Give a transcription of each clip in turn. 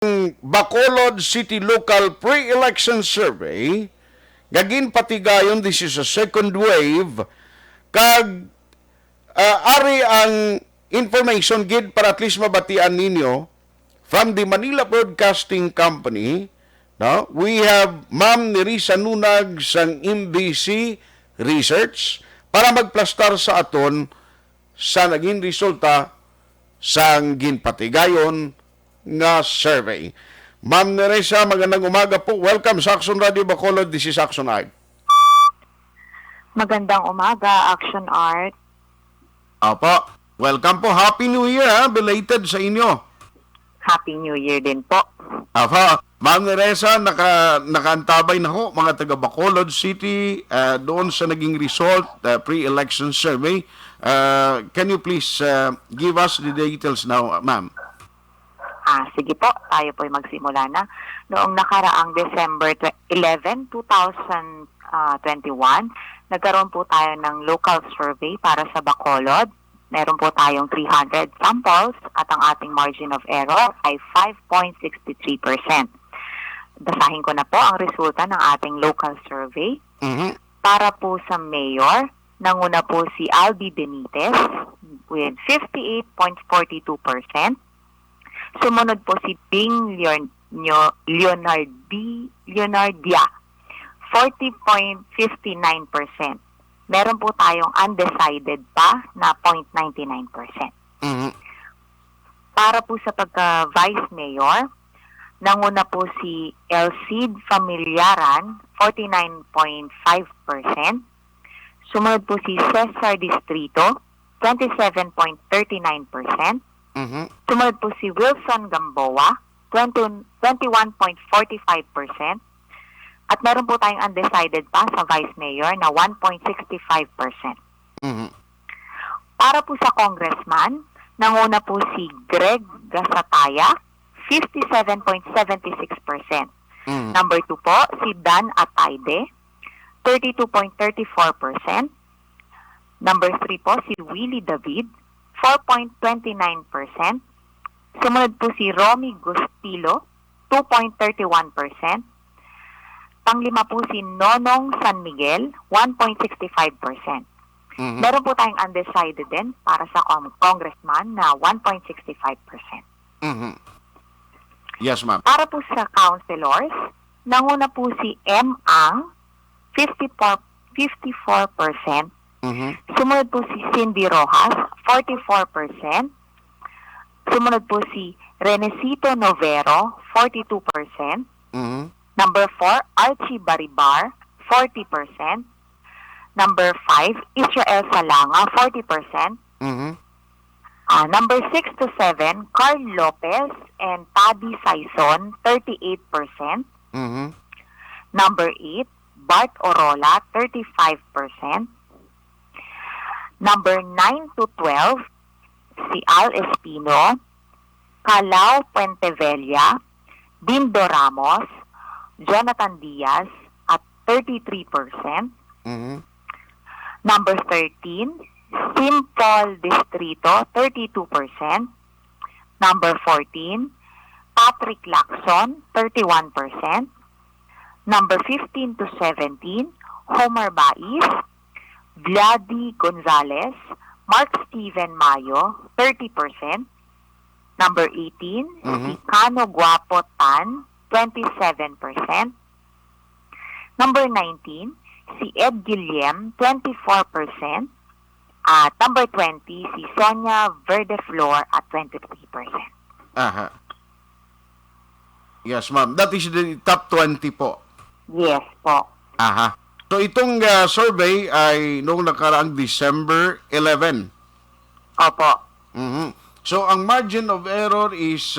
Bacolod City Local Pre-Election Survey, gagin patigayon, this is a second wave, kag ari ang information gid para at least mabatian ninyo from the Manila Broadcasting Company. No? We have Ma'am Nerissa Nunag sang MBC Research para magplastar sa aton sa naging resulta sang ginpatigayon nga survey. Ma'am Nerissa, magandang umaga po. Welcome sa Action Radio Bacolod. This is Action Art. Magandang umaga, Action Art. Apo, welcome po. Happy New Year, ha? Belated sa inyo. Happy New Year din po. Apo, Ma'am Nerissa, nakaantabay na ho mga taga Bacolod City doon sa naging result, pre-election survey. Can you please give us the details now, ma'am? Sige po, tayo po'y magsimula na. Noong nakaraang December 11, 2021, nagkaroon po tayo ng local survey para sa Bacolod. Meron po tayong 300 samples at ang ating margin of error ay 5.63%. Basahin ko na po ang resulta ng ating local survey. Para po sa mayor, nanguna po si Albi Benitez with 58.42%. Sumunod po si Bing Leonardia, 40.59%. Meron po tayong undecided pa na 0.99%. Para po sa pagka-vice mayor, nanguna po si Elcid Familiaran, 49.5%. Sumunod po si Cesar Distrito, 27.39%. Sumunod po si Wilson Gamboa, 21.45%. At meron po tayong undecided pa sa Vice Mayor na 1.65%. Para po sa Congressman, nanguna po si Greg Gasataya, 57.76%. Number 2 po, si Dan Atayde, 32.34%. Number 3 po, si Willie David, 4.29%. Sumunod po si Romy Gustilo, 2.31%. Panglima po si Nonong San Miguel, 1.65%. Meron po tayong undecided din para sa congressman na 1.65%. Yes, ma'am. Para po sa councilors, nanguna po si M. Ang, 54%. Sumunod po si Cindy Rojas, 44%. Sumunod po si Renecito Novero, 42%. Number 4, Archie Baribar, 40%. Number 5, Israel Salanga, 40%. Number 6 to 7, Carl Lopez and Paddy Saison, 38%. Number 8, Bart Orola, 35%. Number 9 to 12, si Al Espino, Calao Puentevella, Dindo Ramos, Jonathan Diaz at 33%. Number 13, Simple Distrito, 32%. Number 14, Patrick Lacson, 31%. Number 15 to 17, Homer Bais, Vladi Gonzalez, Mark Steven Mayo, 30%. Number 18, si Cano Guapo Tan, 27%. Number 19, si Ed Guillem, 24%. At number 20, si Sonia Verdeflor at 23%. Yes, ma'am. That is the top 20 po. Yes po. So itong survey ay noong nakaraang December 11. Opo. So ang margin of error is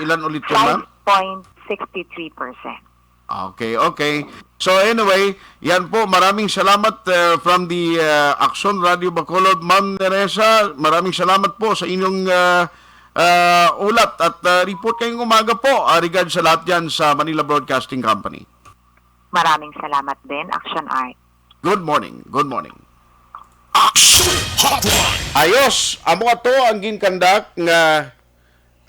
ilan ulit po, ma'am? 5.63%. Okay. So anyway, yan po. Maraming salamat from the Action Radio Bacolod. Ma'am Nerissa, maraming salamat po sa inyong ulat at report kayong umaga po. Regard sa lahat yan sa Manila Broadcasting Company. Maraming salamat din, Action Art. Good morning. Action Hotline. Ayos, amo ato ang ginkandak nga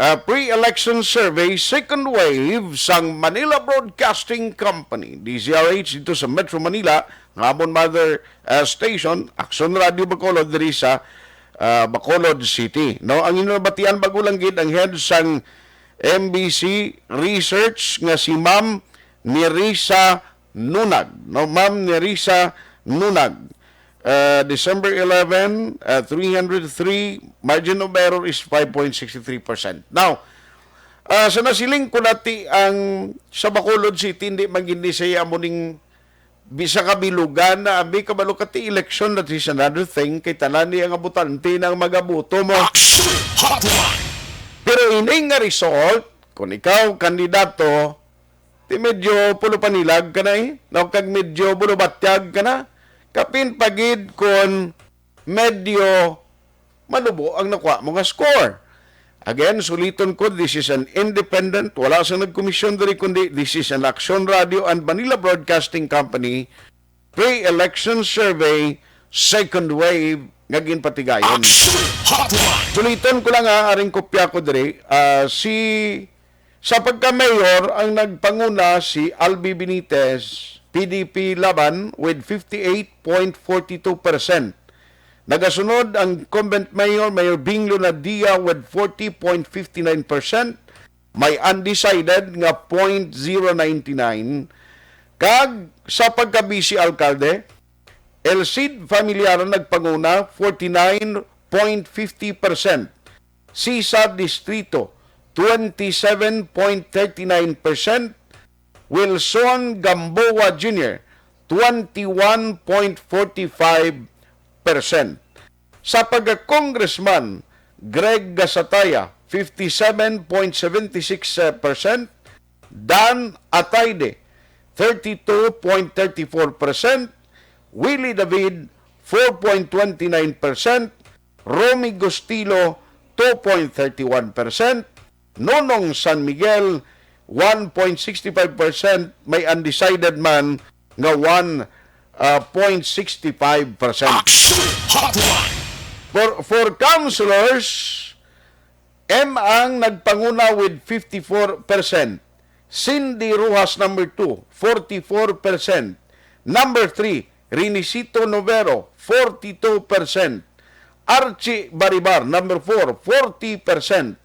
pre-election survey second wave sang Manila Broadcasting Company DZRH dito sa Metro Manila ngamon mother station Action Radio Bacolod diri sa Bacolod City. No, ang inobatian bagulang gid ang head sang MBC Research nga si Ma'am Nerissa Nunag. No, Ma'am Nerissa Nunag. December 11, 303, margin of error is 5.63%. Now, sa nasiling ko nati ang sa Bacolod City, hindi magindi siya amuning bisa kabilugan na abi kabalo kati election that is another thing kay tanan niya nga butante ng magabuto mo. Pero ini nga result, kung ikaw kandidato, ti medyo pulo panilag ka na no, kag medyo bulubatyag ka na, kapin pagid kon medyo manubo ang nakuha mo nga score. Again, suliton ko, this is an independent, wala sa nagkomisyon diri kundi this is an Action Radio and Manila Broadcasting Company pre-election survey second wave nga ginpatigayon. Suliton ko lang aring kopya ko diri, sa pagka-mayor ang nagpanguna si Albi Benitez PDP laban with 58.42%. Nagasunod ang incumbent mayor, Mayor Bing Lunadia with 40.59%. May undecided nga 0.099. Kag sa pagka-BC Alkalde, El Cid Familiar nagpanguna 49.50%. Sisa Distrito 27.39%. Wilson Gamboa Jr., 21.45%. Sa pagka-congressman, Greg Gasataya, 57.76%. Dan Atayde, 32.34%. Willie David, 4.29%. Romy Gustilo, 2.31%. Nonong San Miguel, 1.65%, may undecided man nga 1.65%. For councilors, M ang nagpanguna with 54%. Cindy Rujas number 2, 44%. Number 3, Rinicito Novero, 42%. Archie Baribar number 4, 40%.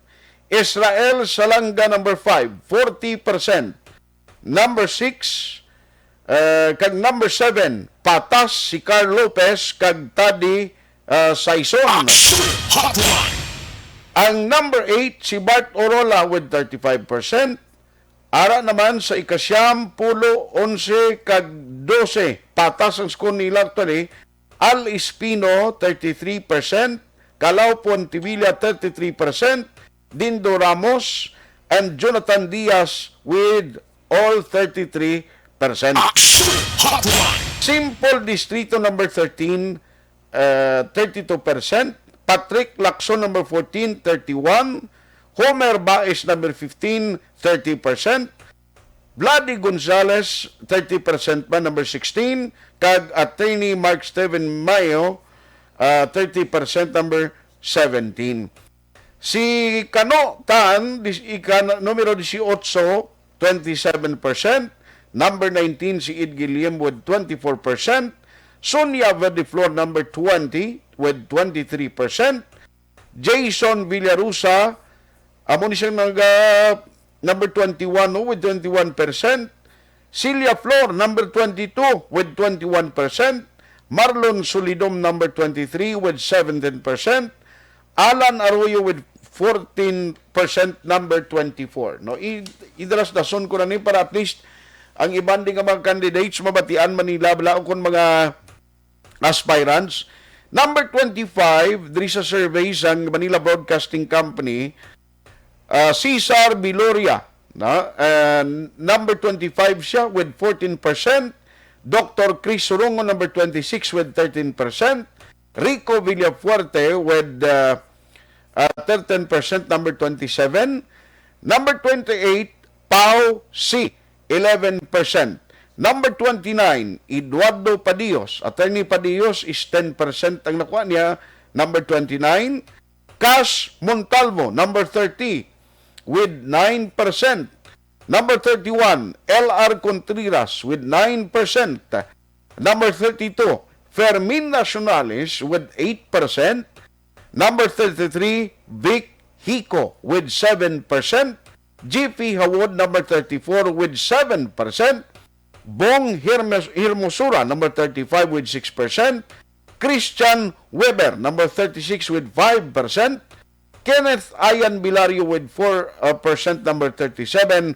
Israel Salanga number 5, 40%. Number 6, kag number 7, Patas si Carl Lopez kag Tadi Saison. Ang number 8, si Bart Orola with 35%. Ara naman sa ikasyam, pulo, 11 kag 12, Patas ang skon nila actually. Al Espino, 33%. Calao Pontevilla, 33%. Dindo Ramos and Jonathan Diaz with all 33%. Simple Distrito number 13, 32%. Patrick Lacson number 14, 31%. Homer Baez number 15, 30%. Vladi Gonzales, 30% pa, number 16. Kag Attorney Mark Steven Mayo, 30%, number 17. Si Kano Tan, numero 18, 27%. Number 19, si Ed Guillem with 24%. Sonia Verdiflor, number 20, with 23%. Jason Villarusa, amo ni siyang number 21, with 21%. Celia Flor, number 22, with 21%. Marlon Solidom, number 23, with 17%. Alan Arroyo with 14%, number 24. No, idalas dason ko na ni para at least ang ibanding nga mga candidates mabatian Manila bala kon mga aspirants. Number 25, diri sa survey sang Manila Broadcasting Company, Cesar Biloria, no? Number 25 siya with 14%. Dr. Chris Surungo, number 26 with 13%. Rico Villafuerte with 13%, number 27. Number 28, Pau C, 11%. Number 29, Eduardo Padillos. Attorney Padillos is 10% ang nakuha niya. Number 29. Cash Montalvo, number 30. with 9%. Number 31, LR Contreras with 9%. Number 32, Fermin Nacionales with 8%. Number 33, Vic Hico with 7%. GP Hawod, number 34, with 7%. Bong Hermosura, number 35, with 6%. Christian Weber, number 36, with 5%. Kenneth Ayan Bilario with 4%, number 37.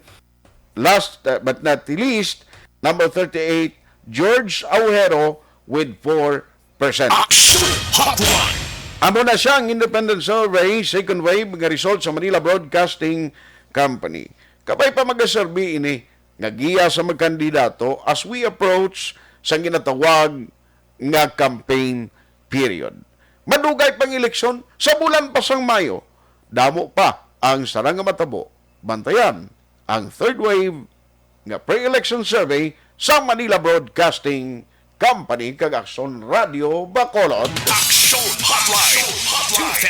Last but not least, number 38, George Aujero with 4%. Action Hotline. Amo na siyang independent survey, second wave, nga result sa Manila Broadcasting Company. Kapay pa mag-survey ini, ngagiya sa magkandidato as we approach sa ginatawag nga campaign period. Madugay pang eleksyon sa bulan pa sang Mayo. Damo pa ang sarang nga matabo. Bantayan ang third wave nga pre-election survey sa Manila Broadcasting Company kag Action Radio Bacolod. Action Hotline.